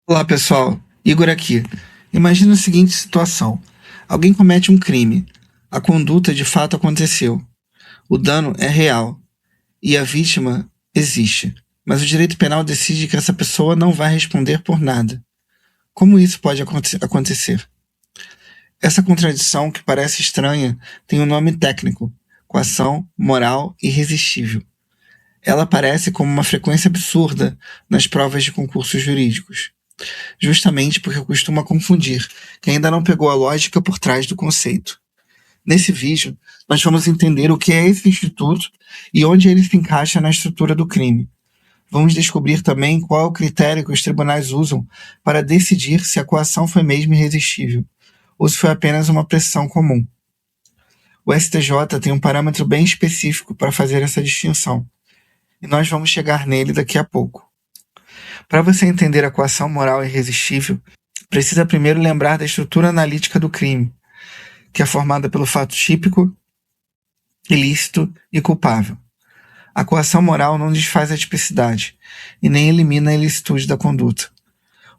Olá pessoal, Igor aqui. Imagina a seguinte situação: alguém comete um crime, a conduta de fato aconteceu, o dano é real e a vítima existe, mas o direito penal decide que essa pessoa não vai responder por nada. Como isso pode acontecer? Essa contradição, que parece estranha, tem um nome técnico: coação moral irresistível. Ela aparece como uma frequência absurda nas provas de concursos jurídicos, justamente porque costuma confundir quem ainda não pegou a lógica por trás do conceito. Nesse vídeo, nós vamos entender o que é esse instituto e onde ele se encaixa na estrutura do crime. Vamos descobrir também qual é o critério que os tribunais usam para decidir se a coação foi mesmo irresistível ou se foi apenas uma pressão comum. O STJ tem um parâmetro bem específico para fazer essa distinção, e nós vamos chegar nele daqui a pouco. Para você entender a coação moral irresistível, precisa primeiro lembrar da estrutura analítica do crime, que é formada pelo fato típico, ilícito e culpável. A coação moral não desfaz a tipicidade e nem elimina a ilicitude da conduta.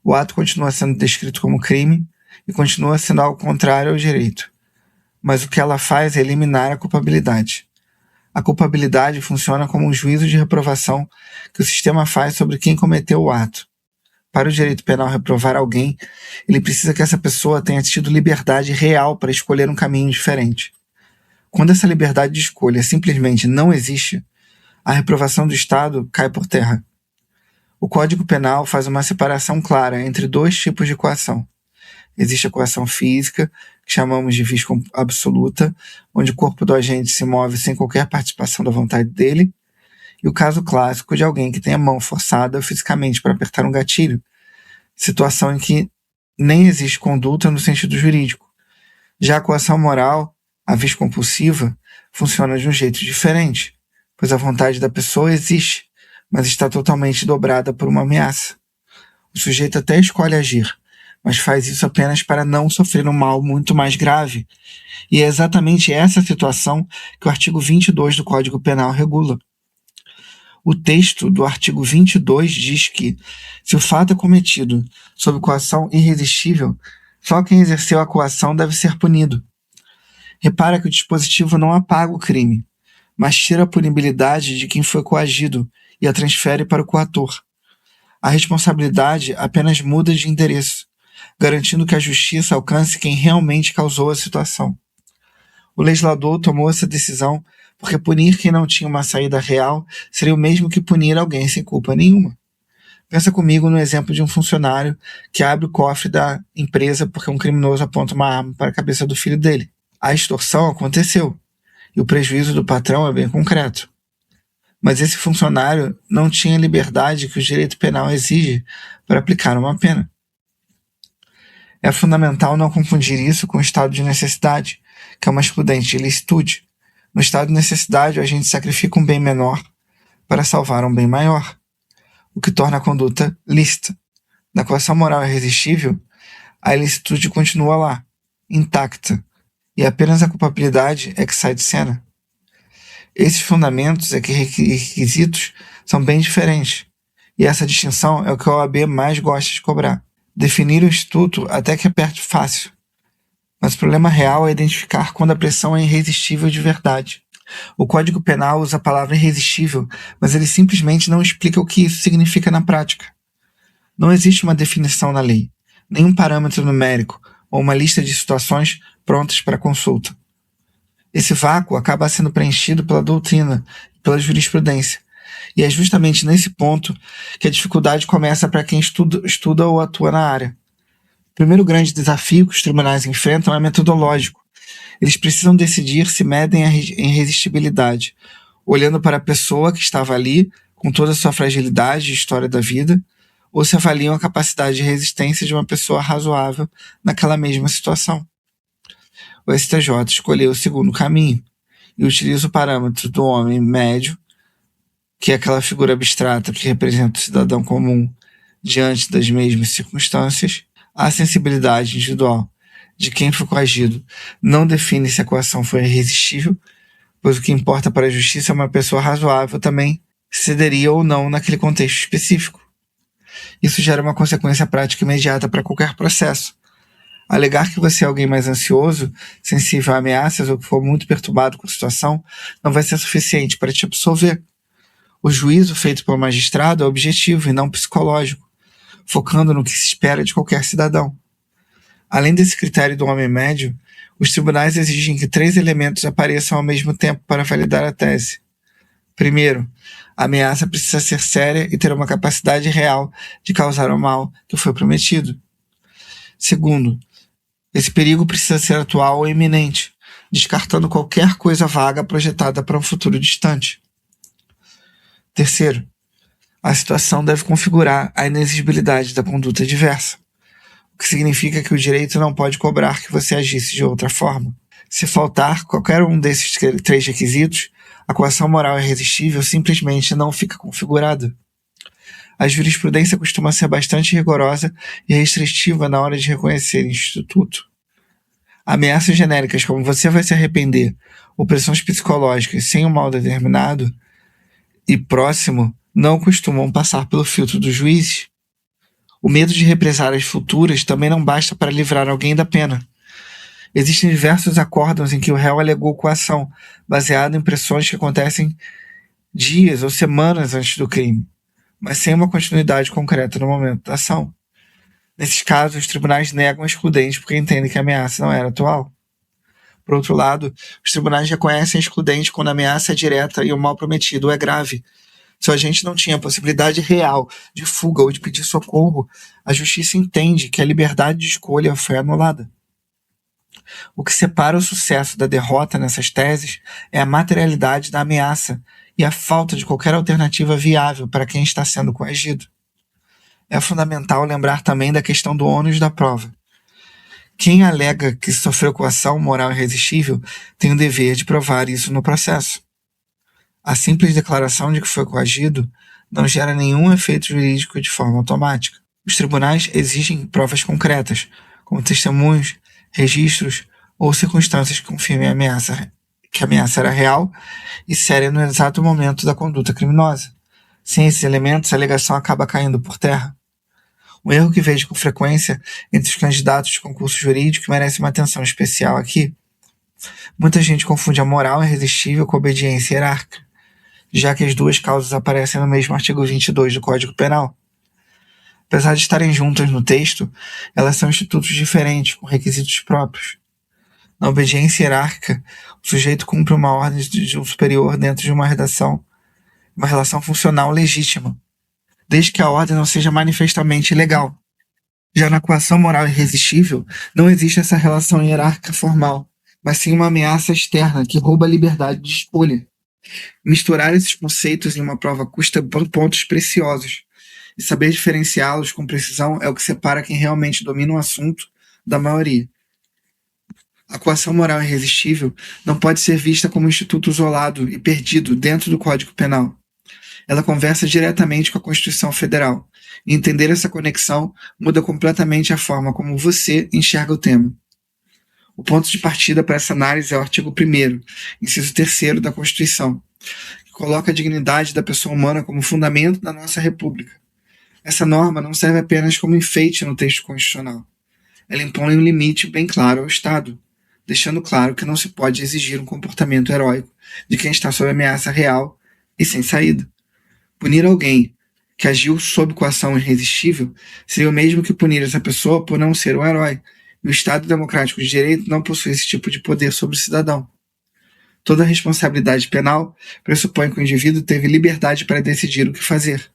O ato continua sendo descrito como crime e continua sendo algo contrário ao direito, mas o que ela faz é eliminar a culpabilidade. A culpabilidade funciona como um juízo de reprovação que o sistema faz sobre quem cometeu o ato. Para o direito penal reprovar alguém, ele precisa que essa pessoa tenha tido liberdade real para escolher um caminho diferente. Quando essa liberdade de escolha simplesmente não existe, a reprovação do Estado cai por terra. O Código Penal faz uma separação clara entre dois tipos de coação. Existe a coação física, que chamamos de vis absoluta, onde o corpo do agente se move sem qualquer participação da vontade dele, e o caso clássico de alguém que tem a mão forçada fisicamente para apertar um gatilho, situação em que nem existe conduta no sentido jurídico. Já a coação moral, a vis compulsiva, funciona de um jeito diferente, pois a vontade da pessoa existe, mas está totalmente dobrada por uma ameaça. O sujeito até escolhe agir, mas faz isso apenas para não sofrer um mal muito mais grave. E é exatamente essa situação que o artigo 22 do Código Penal regula. O texto do artigo 22 diz que, se o fato é cometido sob coação irresistível, só quem exerceu a coação deve ser punido. Repara que o dispositivo não apaga o crime, mas tira a punibilidade de quem foi coagido e a transfere para o coator. A responsabilidade apenas muda de endereço, garantindo que a justiça alcance quem realmente causou a situação. O legislador tomou essa decisão porque punir quem não tinha uma saída real seria o mesmo que punir alguém sem culpa nenhuma. Pensa comigo no exemplo de um funcionário que abre o cofre da empresa porque um criminoso aponta uma arma para a cabeça do filho dele. A extorsão aconteceu, e o prejuízo do patrão é bem concreto. Mas esse funcionário não tinha a liberdade que o direito penal exige para aplicar uma pena. É fundamental não confundir isso com o estado de necessidade, que é uma excludente de ilicitude. No estado de necessidade, a gente sacrifica um bem menor para salvar um bem maior, o que torna a conduta lícita. Na coação moral irresistível, a ilicitude continua lá, intacta, e apenas a culpabilidade é que sai de cena. Esses fundamentos e requisitos são bem diferentes, e essa distinção é o que a OAB mais gosta de cobrar. Definir o instituto até que é perto fácil, mas o problema real é identificar quando a pressão é irresistível de verdade. O Código Penal usa a palavra irresistível, mas ele simplesmente não explica o que isso significa na prática. Não existe uma definição na lei, nenhum parâmetro numérico ou uma lista de situações prontas para consulta. Esse vácuo acaba sendo preenchido pela doutrina e pela jurisprudência, e é justamente nesse ponto que a dificuldade começa para quem estuda ou atua na área. O primeiro grande desafio que os tribunais enfrentam é metodológico. Eles precisam decidir se medem a irresistibilidade, olhando para a pessoa que estava ali, com toda a sua fragilidade e história da vida, ou se avaliam a capacidade de resistência de uma pessoa razoável naquela mesma situação. O STJ escolheu o segundo caminho e utiliza o parâmetro do homem médio, que é aquela figura abstrata que representa o cidadão comum diante das mesmas circunstâncias. A sensibilidade individual de quem foi coagido não define se a coação foi irresistível, pois o que importa para a justiça é uma pessoa razoável também cederia ou não naquele contexto específico. Isso gera uma consequência prática imediata para qualquer processo. Alegar que você é alguém mais ansioso, sensível a ameaças ou que for muito perturbado com a situação não vai ser suficiente para te absolver. O juízo feito pelo magistrado é objetivo e não psicológico, focando no que se espera de qualquer cidadão. Além desse critério do homem médio, os tribunais exigem que 3 elementos apareçam ao mesmo tempo para validar a tese. Primeiro, a ameaça precisa ser séria e ter uma capacidade real de causar o mal que foi prometido. Segundo, esse perigo precisa ser atual ou iminente, descartando qualquer coisa vaga projetada para um futuro distante. Terceiro, a situação deve configurar a inexigibilidade da conduta adversa, o que significa que o direito não pode cobrar que você agisse de outra forma. Se faltar qualquer um desses 3 requisitos, a coação moral irresistível simplesmente não fica configurada. A jurisprudência costuma ser bastante rigorosa e restritiva na hora de reconhecer instituto. Ameaças genéricas como você vai se arrepender ou pressões psicológicas sem um mal determinado e próximo não costumam passar pelo filtro dos juízes. O medo de represálias futuras também não basta para livrar alguém da pena. Existem diversos acórdãos em que o réu alegou coação, baseado em pressões que acontecem dias ou semanas antes do crime, mas sem uma continuidade concreta no momento da ação. Nesses casos, os tribunais negam a excludente porque entendem que a ameaça não era atual. Por outro lado, os tribunais reconhecem a excludente quando a ameaça é direta e o mal prometido é grave. Se o agente não tinha possibilidade real de fuga ou de pedir socorro, a justiça entende que a liberdade de escolha foi anulada. O que separa o sucesso da derrota nessas teses é a materialidade da ameaça e a falta de qualquer alternativa viável para quem está sendo coagido. É fundamental lembrar também da questão do ônus da prova. Quem alega que sofreu coação moral irresistível tem o dever de provar isso no processo. A simples declaração de que foi coagido não gera nenhum efeito jurídico de forma automática. Os tribunais exigem provas concretas, como testemunhos, registros ou circunstâncias que confirmem que a ameaça era real e séria no exato momento da conduta criminosa. Sem esses elementos, a alegação acaba caindo por terra. Um erro que vejo com frequência entre os candidatos de concurso jurídico merece uma atenção especial aqui. Muita gente confunde a moral irresistível com a obediência hierárquica, já que as duas causas aparecem no mesmo artigo 22 do Código Penal. Apesar de estarem juntas no texto, elas são institutos diferentes, com requisitos próprios. Na obediência hierárquica, o sujeito cumpre uma ordem de um superior dentro de uma relação funcional legítima, desde que a ordem não seja manifestamente ilegal. Já na coação moral irresistível, não existe essa relação hierárquica formal, mas sim uma ameaça externa que rouba a liberdade de escolha. Misturar esses conceitos em uma prova custa pontos preciosos, e saber diferenciá-los com precisão é o que separa quem realmente domina um assunto da maioria. A coação moral irresistível não pode ser vista como um instituto isolado e perdido dentro do Código Penal. Ela conversa diretamente com a Constituição Federal, e entender essa conexão muda completamente a forma como você enxerga o tema. O ponto de partida para essa análise é o artigo 1º, inciso 3º da Constituição, que coloca a dignidade da pessoa humana como fundamento da nossa República. Essa norma não serve apenas como enfeite no texto constitucional. Ela impõe um limite bem claro ao Estado, deixando claro que não se pode exigir um comportamento heróico de quem está sob ameaça real e sem saída. Punir alguém que agiu sob coação irresistível seria o mesmo que punir essa pessoa por não ser um herói, e o Estado democrático de direito não possui esse tipo de poder sobre o cidadão. Toda responsabilidade penal pressupõe que o indivíduo teve liberdade para decidir o que fazer.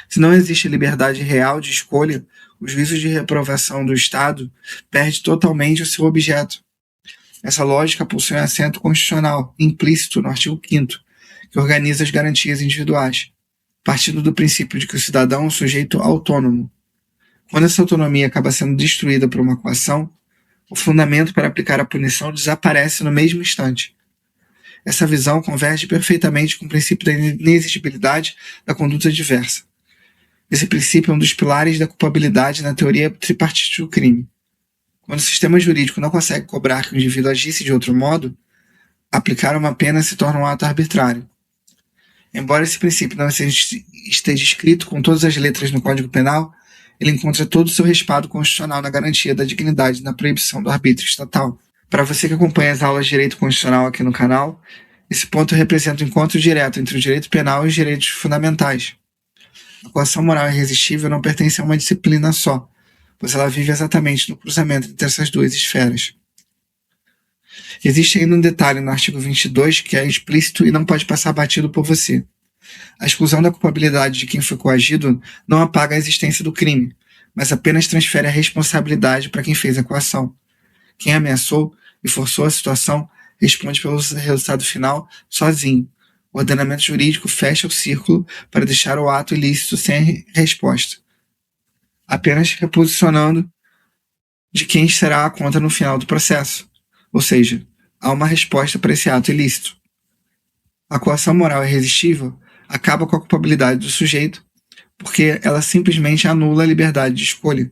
Se não existe liberdade real de escolha, o juízo de reprovação do Estado perde totalmente o seu objeto. Essa lógica possui um assento constitucional implícito no artigo 5º, que organiza as garantias individuais, partindo do princípio de que o cidadão é um sujeito autônomo. Quando essa autonomia acaba sendo destruída por uma coação, o fundamento para aplicar a punição desaparece no mesmo instante. Essa visão converge perfeitamente com o princípio da inexigibilidade da conduta adversa. Esse princípio é um dos pilares da culpabilidade na teoria tripartite do crime. Quando o sistema jurídico não consegue cobrar que o indivíduo agisse de outro modo, aplicar uma pena se torna um ato arbitrário. Embora esse princípio não esteja escrito com todas as letras no Código Penal, ele encontra todo o seu respaldo constitucional na garantia da dignidade e na proibição do arbítrio estatal. Para você que acompanha as aulas de direito constitucional aqui no canal, esse ponto representa o encontro direto entre o direito penal e os direitos fundamentais. A coação moral irresistível não pertence a uma disciplina só, pois ela vive exatamente no cruzamento entre essas duas esferas. Existe ainda um detalhe no artigo 22 que é explícito e não pode passar batido por você. A exclusão da culpabilidade de quem foi coagido não apaga a existência do crime, mas apenas transfere a responsabilidade para quem fez a coação. Quem ameaçou e forçou a situação responde pelo resultado final sozinho. O ordenamento jurídico fecha o círculo para deixar o ato ilícito sem resposta, apenas reposicionando de quem será a conta no final do processo. Ou seja, há uma resposta para esse ato ilícito. A coação moral irresistível acaba com a culpabilidade do sujeito porque ela simplesmente anula a liberdade de escolha.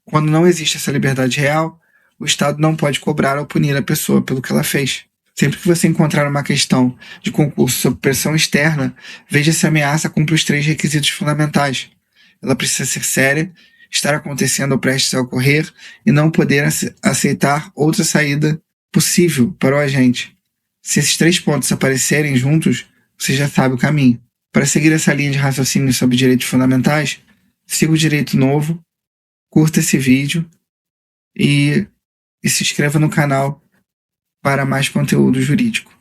Quando não existe essa liberdade real, o Estado não pode cobrar ou punir a pessoa pelo que ela fez. Sempre que você encontrar uma questão de concurso sob pressão externa, veja se a ameaça cumpre os 3 requisitos fundamentais. Ela precisa ser séria, estar acontecendo ou prestes a ocorrer e não poder aceitar outra saída possível para o agente. Se esses 3 pontos aparecerem juntos, você já sabe o caminho. Para seguir essa linha de raciocínio sobre direitos fundamentais, siga o Direito Novo, curta esse vídeo e se inscreva no canal para mais conteúdo jurídico.